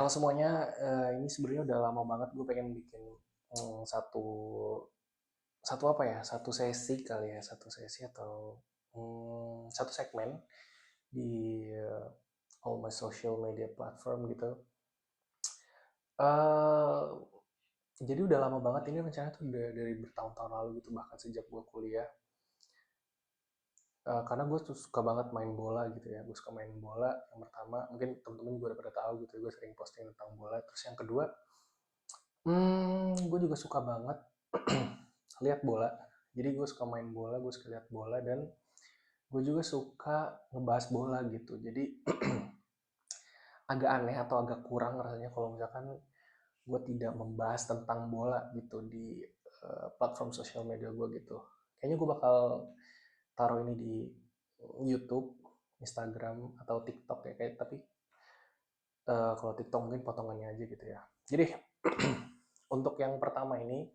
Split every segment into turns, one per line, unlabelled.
Halo semuanya, ini sebenarnya udah lama banget gue pengen bikin satu satu apa ya, satu sesi kali ya, satu sesi atau satu segmen di all my social media platform gitu. Eh jadi udah lama banget ini rencana tuh udah dari bertahun-tahun lalu gitu, bahkan sejak gue kuliah. Karena gue tuh suka banget main bola gitu ya, gue suka main bola. Yang pertama, mungkin temen-temen gue udah pada tahu gitu, gue sering posting tentang bola. Terus yang kedua, gue juga suka banget lihat bola. Jadi gue suka main bola, gue suka lihat bola, dan gue juga suka ngebahas bola gitu. Jadi agak aneh atau agak kurang rasanya kalau misalkan gue tidak membahas tentang bola gitu di platform sosial media gue gitu. Kayaknya gue bakal taruh ini di YouTube, Instagram, atau TikTok ya kayak. Tapi kalau TikTok mungkin potongannya aja gitu ya. Jadi untuk yang pertama ini,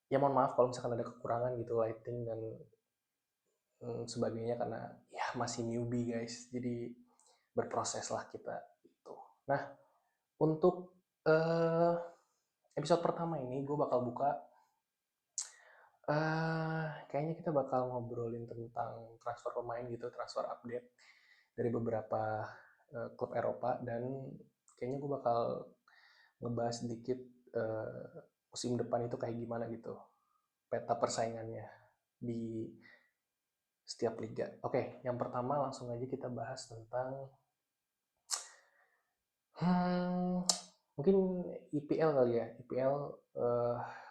ya mohon maaf kalau misalkan ada kekurangan gitu lighting dan sebagainya, karena ya masih newbie guys, jadi berproses lah kita itu. Nah, untuk eh, episode pertama ini gue bakal buka, kayaknya kita bakal ngobrolin tentang transfer pemain gitu, transfer update dari beberapa klub Eropa, dan kayaknya gue bakal ngebahas sedikit eh, musim depan itu kayak gimana gitu, peta persaingannya di setiap liga. Oke, yang pertama langsung aja kita bahas tentang Hmm, mungkin IPL kali ya. IPL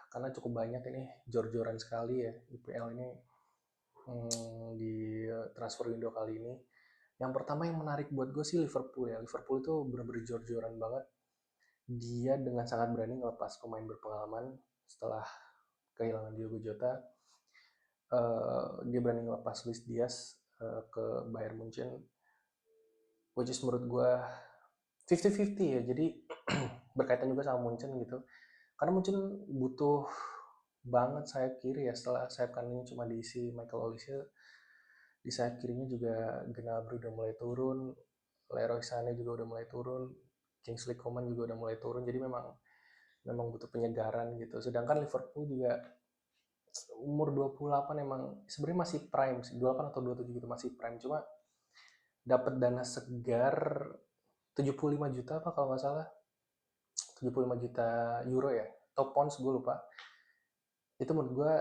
karena cukup banyak ini, jor-joran sekali ya IPL ini di transfer window kali ini. Yang pertama yang menarik buat gue sih Liverpool ya. Liverpool itu bener-bener jor-joran banget. Dia dengan sangat berani ngelepas pemain berpengalaman setelah kehilangan Diogo Jota. Dia berani ngelepas Luis Diaz ke Bayern Munchen, which is menurut gue 50-50 ya. Jadi berkaitan juga sama Munchen gitu. Karena mungkin butuh banget sayap kiri ya, setelah sayap kanannya cuma diisi Michael Olise. Di sayap kirinya juga Gnabry udah mulai turun, Leroy Sané juga udah mulai turun, Kingsley Coman juga udah mulai turun. Jadi memang memang butuh penyegaran gitu. Sedangkan Liverpool juga umur 28 emang sebenarnya masih prime sih, 28 atau 27 gitu, masih prime. Cuma dapat dana segar 75 juta apa kalau nggak salah, 75 juta euro ya, atau pounds gue lupa. Itu menurut gue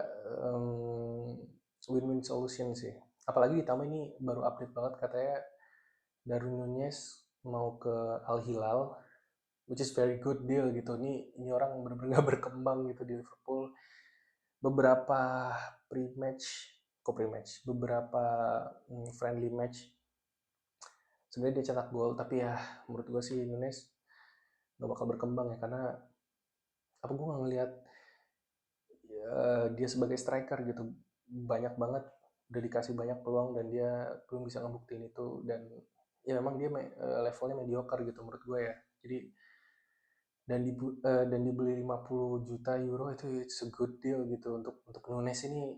win-win solution sih. Apalagi ditambah ini baru update banget, katanya Darwin Nunez mau ke Al Hilal, which is very good deal gitu. Ini orang benar-benar gak berkembang gitu di Liverpool. Beberapa pre-match, beberapa friendly match sebenarnya dia cetak gol, tapi ya menurut gue sih Nunez gak bakal berkembang ya, karena apa, gue nggak ngelihat dia sebagai striker gitu. Banyak banget udah dikasih banyak peluang dan dia belum bisa ngebuktiin itu. Dan ya memang dia levelnya mediocre gitu menurut gue ya. Jadi dan dibeli 50 juta euro itu it's a good deal gitu untuk Nunes ini.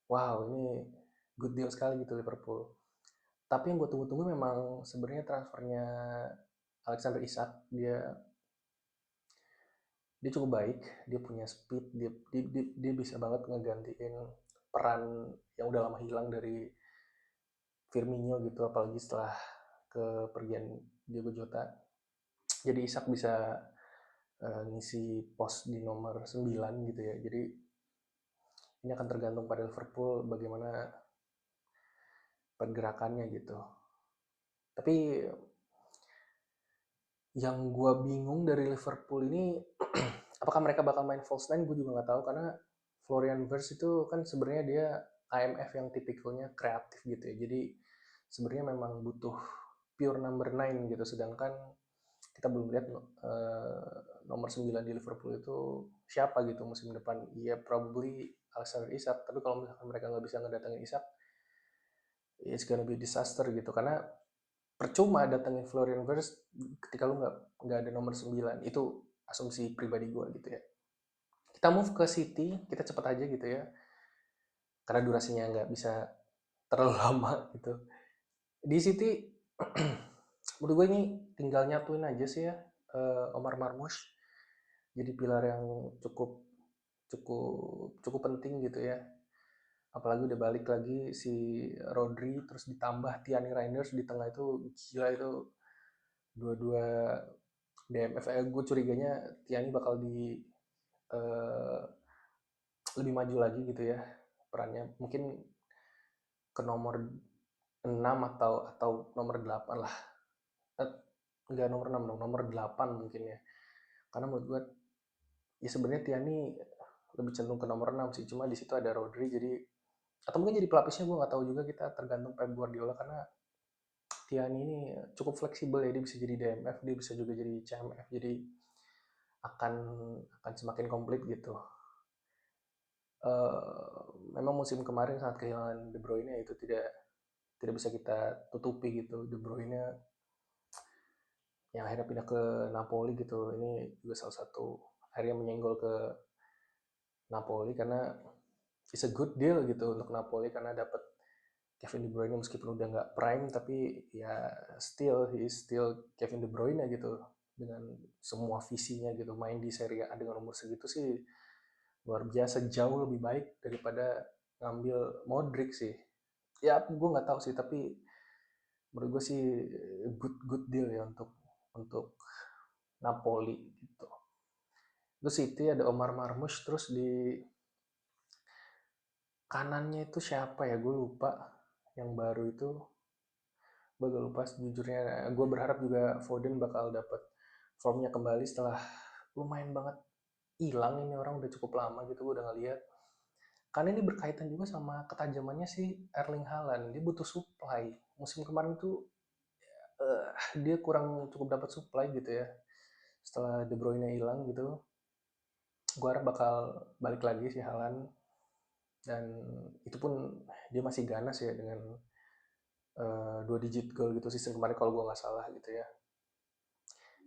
Wow, ini good deal sekali gitu Liverpool. Tapi yang gue tunggu-tunggu memang sebenarnya transfernya Alexander Isak. Dia cukup baik, dia punya speed, dia bisa banget ngegantiin peran yang udah lama hilang dari Firmino gitu, apalagi setelah kepergian Diogo Jota. Jadi Isak bisa ngisi pos di nomor 9 gitu ya. Jadi ini akan tergantung pada Liverpool bagaimana pergerakannya gitu. Tapi yang gue bingung dari Liverpool ini, apakah mereka bakal main false nine, gue juga nggak tahu. Karena Florian Wirtz itu kan sebenarnya dia IMF yang tipikalnya kreatif gitu ya. Jadi sebenarnya memang butuh pure number 9 gitu. Sedangkan kita belum lihat nomor 9 di Liverpool itu siapa gitu musim depan. Iya, probably Alexander Isak. Tapi kalau misalkan mereka nggak bisa ngedatengin Isak, it's gonna be disaster gitu. Karena percuma datengin Florian Wirtz ketika lu nggak ada nomor 9. Itu asumsi pribadi gue gitu ya. Kita move ke City, kita cepet aja gitu ya, karena durasinya nggak bisa terlalu lama gitu. Di City menurut gue ini tinggal nyatuin aja sih ya, Omar Marmush jadi pilar yang cukup cukup cukup penting gitu ya. Apalagi udah balik lagi si Rodri, terus ditambah Tiani Reinders di tengah, itu gila. Itu dua-dua DMF. Gue curiganya Tiani bakal eh, lebih maju lagi gitu ya perannya, mungkin ke nomor 6 atau nomor 8 lah. eh, Enggak nomor 6 dong, nomor 8 mungkin ya. Karena menurut gue ya sebenarnya Tiani lebih cenderung ke nomor 6 sih, cuma di situ ada Rodri, jadi atau mungkin jadi pelapisnya gue nggak tahu juga, kita tergantung Pep Guardiola. Karena Tiani ini cukup fleksibel ya, dia bisa jadi DMF, dia bisa juga jadi CMF, jadi akan akan semakin komplit gitu. Memang musim kemarin sangat kehilangan De Bruyne, itu tidak tidak bisa kita tutupi gitu. De Bruyne yang akhirnya pindah ke Napoli gitu, ini juga salah satu akhirnya menyenggol ke Napoli, karena it's a good deal gitu untuk Napoli, karena dapat Kevin De Bruyne meskipun udah nggak prime, tapi ya still he is still Kevin De Bruyne gitu, dengan semua visinya gitu. Main di Serie A dengan umur segitu sih luar biasa, jauh lebih baik daripada ngambil Modric sih. Ya gue nggak tahu sih, tapi menurut gue sih good good deal ya untuk Napoli gitu. Terus City ada Omar Marmush, terus di kanannya itu siapa ya, gue lupa. Yang baru itu gue agak lupa sejujurnya. Gue berharap juga Foden bakal dapat formnya kembali setelah lumayan banget hilang, ini orang udah cukup lama gitu gue udah ngeliat. Karena ini berkaitan juga sama ketajamannya si Erling Haaland, dia butuh supply. Musim kemarin tuh dia kurang cukup dapat supply gitu ya. Setelah De Bruyne hilang gitu, gue harap bakal balik lagi si Haaland. Dan itu pun dia masih ganas ya dengan 2 digit goal gitu season kemarin kalau gue nggak salah gitu ya.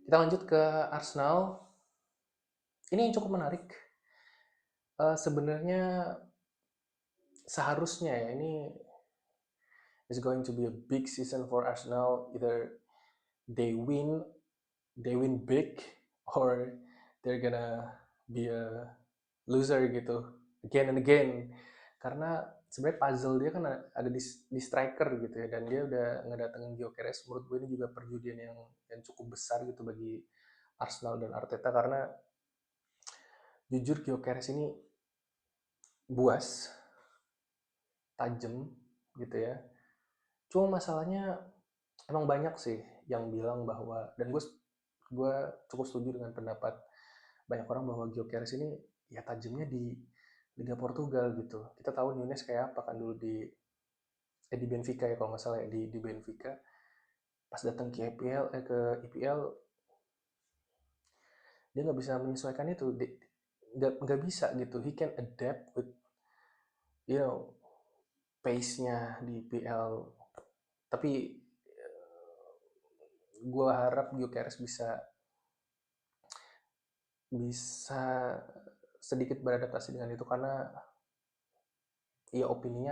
Kita lanjut ke Arsenal. Ini yang cukup menarik. Sebenarnya seharusnya ya ini is going to be a big season for Arsenal. Either they win they win big, or they're gonna be a loser gitu again and again. Karena sebenarnya puzzle dia kan ada di striker gitu ya, dan dia udah ngedatengin Gyökeres. Menurut gue ini juga perjudian yang cukup besar gitu bagi Arsenal dan Arteta, karena jujur Gyökeres ini buas, tajam gitu ya. Cuma masalahnya emang banyak sih yang bilang bahwa, dan gue cukup setuju dengan pendapat banyak orang bahwa Gyökeres ini ya tajamnya di Liga Portugal gitu. Kita tahu Nunes kayak apa kan dulu di Benfica ya kalau nggak salah ya, di Benfica. Pas datang ke EPL, ke IPL, dia nggak bisa menyesuaikan itu. Nggak bisa gitu. He can adapt with you know pace-nya di IPL. Tapi gue harap Gyökeres bisa bisa sedikit beradaptasi dengan itu, karena ya opini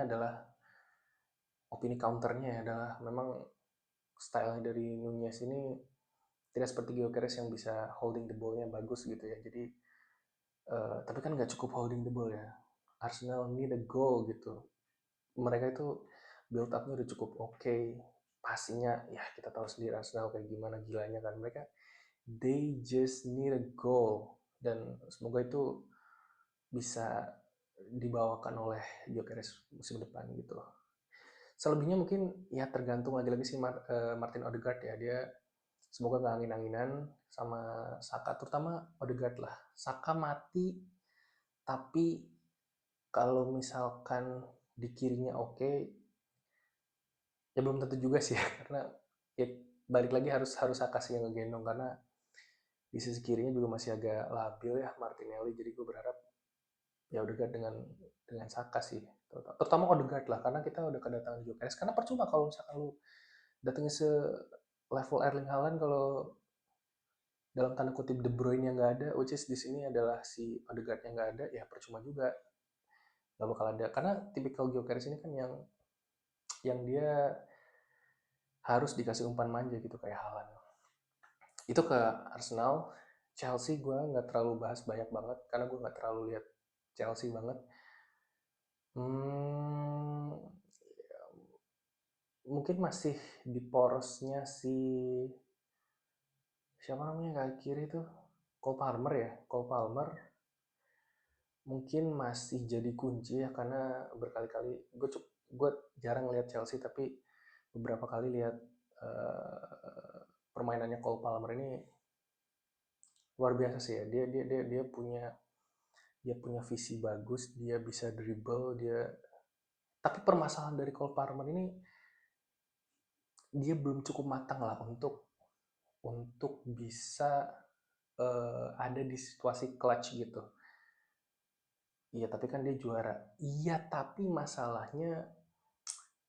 counternya adalah memang style dari Nunez ini tidak seperti Gyökeres yang bisa holding the ball-nya bagus gitu ya. Jadi tapi kan nggak cukup holding the ball ya. Arsenal need a goal gitu. Mereka itu build up-nya udah cukup oke. Pastinya ya kita tahu sendiri Arsenal kayak gimana gilanya kan. Mereka they just need a goal, dan semoga itu bisa dibawakan oleh Gyökeres musim depan gitu. Selebihnya mungkin ya tergantung lagi-lagi si Martin Odegaard ya. Dia semoga nggak angin-anginan sama Saka, terutama Odegaard lah. Saka mati, tapi kalau misalkan di kirinya oke, ya belum tentu juga sih ya. Karena ya balik lagi harus harus Saka sih yang ngegendong, karena di sisi kirinya juga masih agak labil ya Martinelli. Jadi gue berharap ya Odegaard dengan Saka sih, terutama Odegaard lah, karena kita udah kedatangan Gyökeres. Karena percuma kalau misalkan lu datangnya se level Erling Haaland, kalau dalam tanda kutip De Bruyne yang nggak ada, which is di sini adalah si Odegaard yang nggak ada, ya percuma juga, nggak bakal ada. Karena tipikal Gyökeres ini kan yang dia harus dikasih umpan manja gitu kayak Haaland. Itu ke Arsenal. Chelsea gue nggak terlalu bahas banyak banget karena gue nggak terlalu lihat Chelsea banget. Hmm, mungkin masih di porosnya si siapa namanya kaki kiri tuh, Cole Palmer ya. Cole Palmer mungkin masih jadi kunci ya karena berkali-kali gue jarang lihat Chelsea tapi beberapa kali lihat permainannya Cole Palmer ini luar biasa sih ya. Dia punya visi bagus, dia bisa dribble, tapi permasalahan dari Cole Palmer ini dia belum cukup matang lah untuk bisa ada di situasi clutch gitu. Iya, tapi kan dia juara. Iya, tapi masalahnya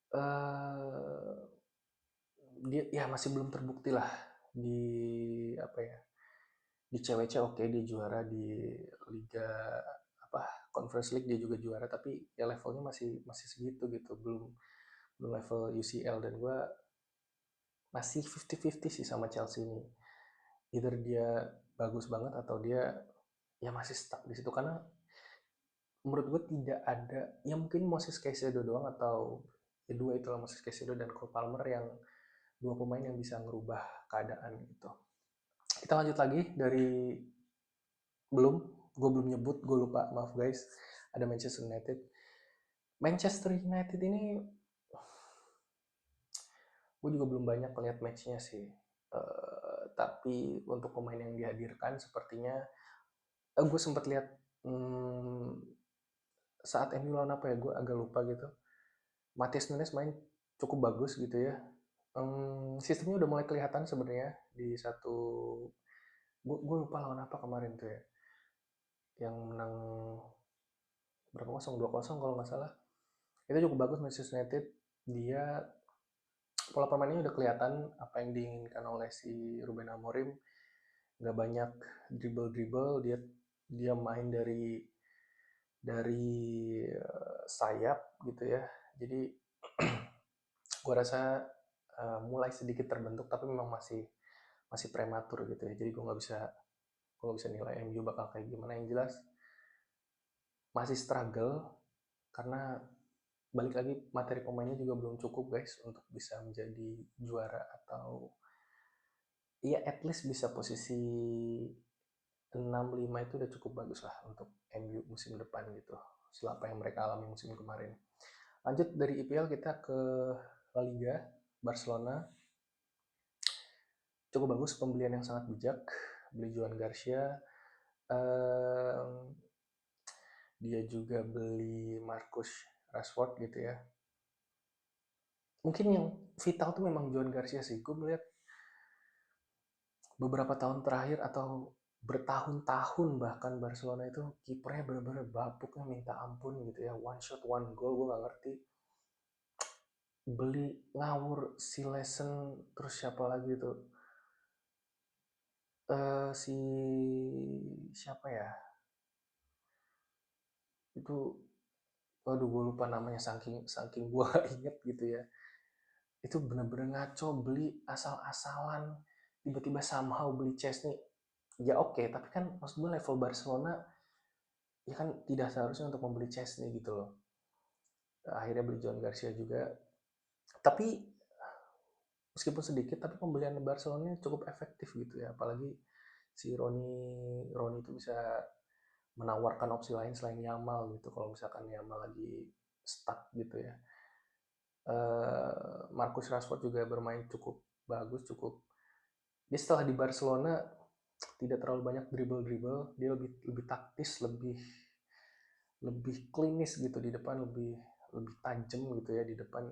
eh dia ya masih belum terbukti lah di apa ya, di CWC. Oke, dia juara di Liga apa, Conference League dia juga juara, tapi ya levelnya masih masih segitu gitu, belum belum level UCL. Dan gue masih 50-50 sih sama Chelsea ini. Either dia bagus banget atau dia ya masih stuck di situ karena menurut gue tidak ada, ya mungkin Moses Caicedo doang atau ya dua itulah, Moses Caicedo dan Cole Palmer, yang dua pemain yang bisa ngerubah keadaan gitu. Kita lanjut lagi dari belum, gue belum nyebut, gue lupa, maaf guys. Ada Manchester United. Manchester United ini gue juga belum banyak lihat matchnya sih. Tapi untuk pemain yang dihadirkan sepertinya gue sempat lihat hmm, saat MU lawan apa ya, gue agak lupa gitu. Matias Nunes main cukup bagus gitu ya. Sistemnya udah mulai kelihatan sebenarnya di satu, gue lupa lawan apa kemarin tuh ya, yang menang berapa kosong, 2-0 kalau nggak salah. Itu cukup bagus Manchester United. Dia pola permainannya udah kelihatan apa yang diinginkan oleh si Ruben Amorim. Nggak banyak dribble dribble, dia dia main dari sayap gitu ya. Jadi gue rasa mulai sedikit terbentuk, tapi memang masih masih prematur gitu ya. Jadi gue nggak bisa nilai MU bakal kayak gimana. Yang jelas masih struggle karena balik lagi materi pemainnya juga belum cukup guys untuk bisa menjadi juara, atau ya at least bisa posisi 6-5 itu udah cukup bagus lah untuk MU musim depan gitu, setelah apa yang mereka alami musim kemarin. Lanjut dari IPL kita ke La Liga. Barcelona cukup bagus, pembelian yang sangat bijak, beli Juan Garcia. um, dia juga beli Marcus Rashford gitu ya. Mungkin yang vital tuh memang Juan Garcia sih. Gue melihat beberapa tahun terakhir atau bertahun-tahun bahkan Barcelona itu kipernya benar-benar bapuknya minta ampun gitu ya, one shot one goal, gue nggak ngerti. Beli ngawur si Lesen, terus siapa lagi tuh, si siapa ya itu, waduh gue lupa namanya, saking saking gue inget gitu ya. Itu bener-bener ngaco, beli asal-asalan, tiba-tiba somehow beli Chesney. Ya oke, tapi kan maksud gue level Barcelona ya kan tidak seharusnya untuk membeli Chesney gitu loh. Akhirnya beli John Garcia juga, tapi meskipun sedikit tapi pembelian Barcelona cukup efektif gitu ya, apalagi si Roni itu bisa menawarkan opsi lain selain Yamal gitu kalau misalkan Yamal lagi stuck gitu ya. Marcus Rashford juga bermain cukup bagus, cukup, dia setelah di Barcelona tidak terlalu banyak dribble-dribble, dia lebih lebih taktis, lebih lebih klinis gitu di depan, lebih lebih tajam gitu ya di depan.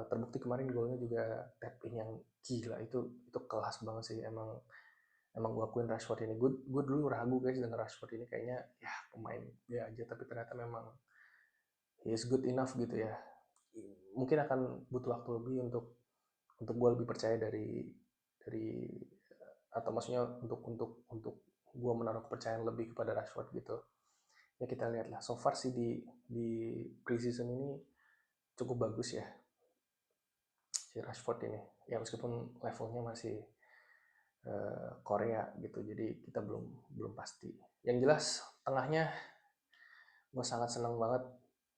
Terbukti kemarin golnya juga tap in yang gila, itu kelas banget sih. Emang gue akuin Rashford ini, gue dulu ragu guys dengan Rashford ini, kayaknya ya pemain dia aja, tapi ternyata memang he is good enough gitu ya. Mungkin akan butuh waktu lebih untuk gue lebih percaya dari atau maksudnya untuk gue menaruh kepercayaan lebih kepada Rashford gitu. Ya kita lihat lah, so far sih di preseason ini cukup bagus ya si Rashford ini, ya meskipun levelnya masih Korea gitu. Jadi kita belum belum pasti. Yang jelas tengahnya gue sangat senang banget.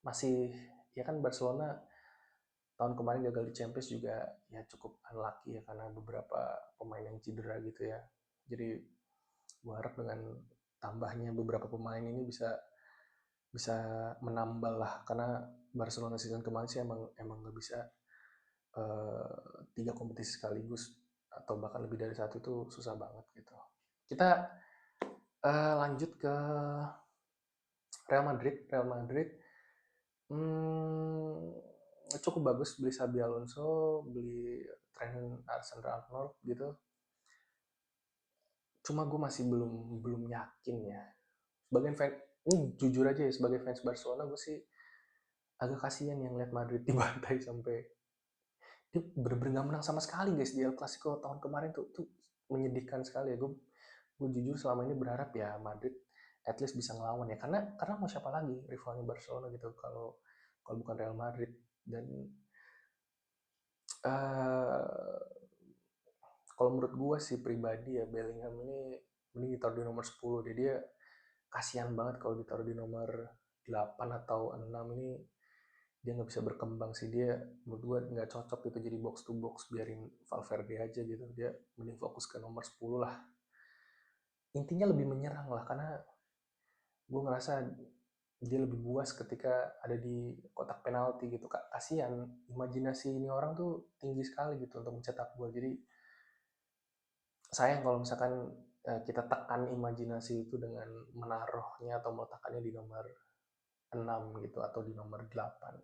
Masih ya kan Barcelona tahun kemarin gagal di Champions juga ya cukup unlucky ya karena beberapa pemain yang cedera gitu ya. Jadi gue harap dengan tambahnya beberapa pemain ini bisa bisa menambal lah karena Barcelona season kemarin sih emang nggak bisa tiga kompetisi sekaligus atau bahkan lebih dari satu itu susah banget gitu. Kita lanjut ke Real Madrid. Real Madrid hmm, cukup bagus beli Xabi Alonso, beli Trent Alexander-Arnold gitu. Cuma gue masih belum belum yakin ya. Sebagai fan, ini jujur aja ya sebagai fans Barcelona gue sih agak kasihan yang lihat Madrid dibantai sampai dia bener-bener gak menang sama sekali guys di El Clasico tahun kemarin tuh menyedihkan sekali ya. Gue jujur selama ini berharap ya Madrid at least bisa ngelawan ya karena mau siapa lagi rivalnya Barcelona gitu kalau kalau bukan Real Madrid. Dan uh, kalau menurut gue sih pribadi ya Bellingham ini ditaruh di nomor 10 deh. Dia kasihan banget kalau ditaruh di nomor 8 atau 6 ini dia nggak bisa berkembang sih. Dia menurut gue nggak cocok gitu jadi box to box, biarin Valverde aja gitu. Dia mending fokus ke nomor 10 lah, intinya lebih menyerang lah karena gue ngerasa dia lebih buas ketika ada di kotak penalti gitu. Kak kasihan, imajinasi ini orang tuh tinggi sekali gitu untuk mencetak gol. Jadi sayang kalau misalkan kita tekan imajinasi itu dengan menaruhnya atau meletakkannya di nomor 6 gitu atau di nomor 8.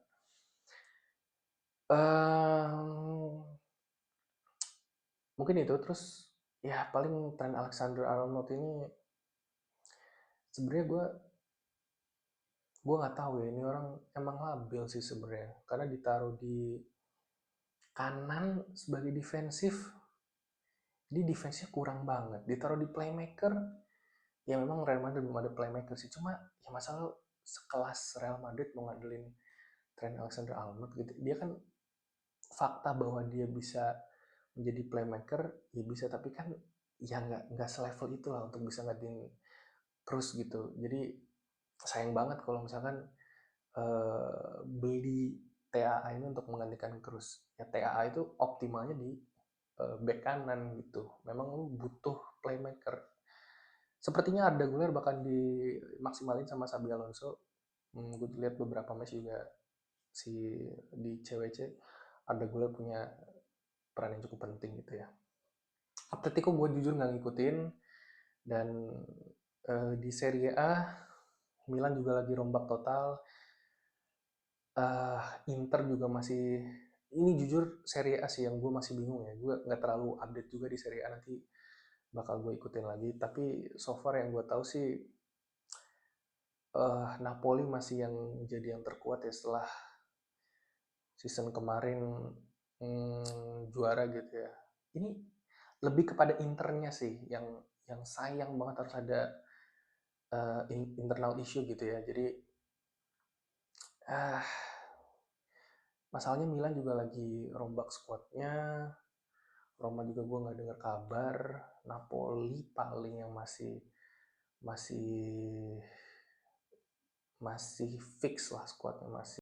Mungkin itu terus ya paling Trent Alexander-Arnold ini sebenarnya gue nggak tahu ya ini orang emang labil sih sebenarnya karena ditaruh di kanan sebagai defensif, jadi defense-nya kurang banget. Ditaruh di playmaker ya memang Real Madrid belum ada playmaker sih, cuma ya masalah sekelas Real Madrid mau ngandelin Trent Alexander-Arnold gitu, dia kan fakta bahwa dia bisa menjadi playmaker ya bisa, tapi kan ya nggak selevel itulah untuk bisa ngadin Kroos gitu. Jadi sayang banget kalau misalkan beli TAA ini untuk menggantikan Kroos. Ya TAA itu optimalnya di back kanan gitu. Memang lu butuh playmaker. Sepertinya Arda Güler bahkan dimaksimalin sama Xabi Alonso. Gue lihat beberapa match juga si di CWC Arda Güler punya peran yang cukup penting gitu ya. Atletico gue jujur nggak ngikutin, dan di Serie A Milan juga lagi rombak total. Inter juga masih, ini jujur Serie A sih yang gue masih bingung ya. Gue nggak terlalu update juga di Serie A, nanti bakal gue ikutin lagi. Tapi so far yang gue tahu sih Napoli masih yang jadi yang terkuat ya setelah season kemarin juara gitu ya. Ini lebih kepada internya sih yang sayang banget harus ada internal issue gitu ya. Jadi ah masalahnya Milan juga lagi rombak squadnya. Roma juga gue nggak dengar kabar. Napoli paling yang masih masih masih fix lah squadnya, masih